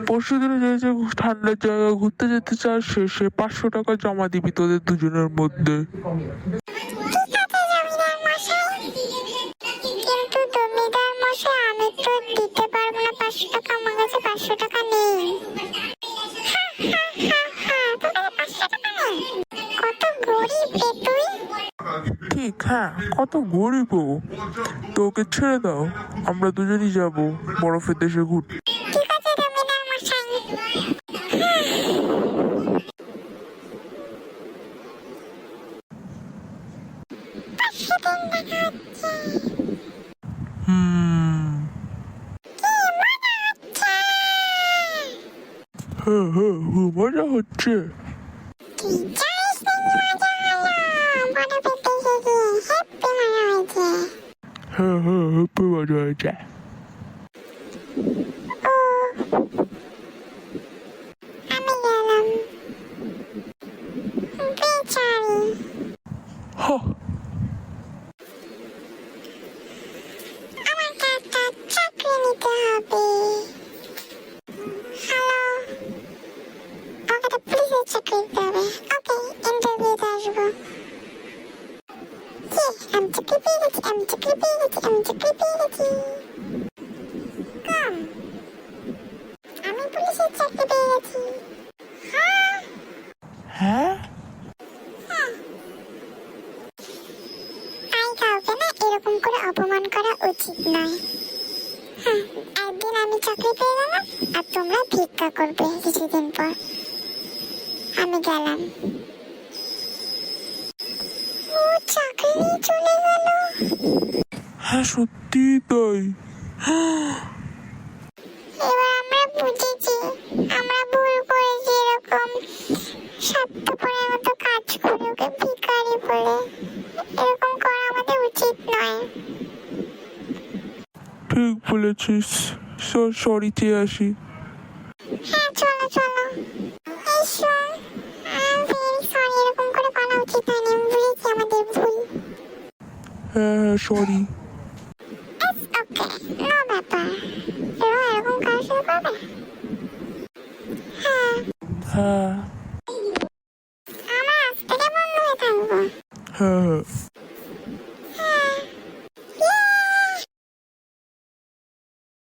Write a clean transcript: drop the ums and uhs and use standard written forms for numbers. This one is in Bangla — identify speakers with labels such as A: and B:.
A: পরশুদিনে যে যে ঠান্ডার জায়গায় ঘুরতে যেতে চাস সে 500 টাকা জমা দিবি তোদের দুজনের মধ্যে।
B: কিন্তু জমিদার মশাই, আমি তো দিতে পারবো না 500 টাকা, আমার কাছে 500 টাকা নেই। কত গরিব রে তুই।
A: ঠিক, হ্যাঁ, কত গরিব ও। তো ওকে ছেড়ে দাও, আমরা দুজনই যাব বরফের দেশে ঘুরতে।
B: ঠিক আছে জমিদার মশাই।
A: হুম, হ্যাঁ হ্যাঁ, মজা হচ্ছে। হ্যাঁ হ্যাঁ, হেব্বি মজা হয়েছে।
B: আমি গেলাম বেচারি।
A: হ্যাঁ,
B: আমাকে একটা চাকরি নিতে হবে। হ্যালো, আমাকে একটা পুলিশের চাকরি দিতে হবে। ওকে, ইন্টারভিউতে আসবো। আমি চাকরি পেয়ে গেছি, আমি চাকরি পেয়ে গেছি, আমি চাকরি পেয়ে গেছি। কম, আমি পুলিশের চাকরি পেয়ে গেছি। হ্যাঁ
A: হ্যাঁ,
B: তাই কাউকে না এরকম করে অপমান করা উচিত নয়। হ্যাঁ, একদিন আমি চাকরি পেয়ে গেলাম আর তোমরা ভিক্ষা করবে কিছুদিন পর। আমি গেলাম। ও চাকরি নিয়ে চলে গেল।
A: হ্যাঁ, সত্যি তাই।
B: এবার আমরা বুঝেছি আমরা ভুল করেছি, এরকম স্বার্থপরের মতো কাজ করে ওকে ভিখারি বলে এরকম করা আমাদের উচিত নয়।
A: ঠিক বলেছিস, সরি চেয়ে আসি।
B: হ্যাঁ চলো চলো, এসো। সরি, এরকম করে বলা উচিত হয়নি, আমি বুঝেছি আমাদের ভুল।
A: হ্যাঁ হ্যাঁ, সরি।
B: ওকে, নো ব্যাপার। এবার এরকম কাজ শুরু করবে? হ্যাঁ,
A: হ্যাঁ
B: আমরা আজ থেকে বন্ধ হয়ে থাকবো।
A: হ্যাঁ হ্যাঁ।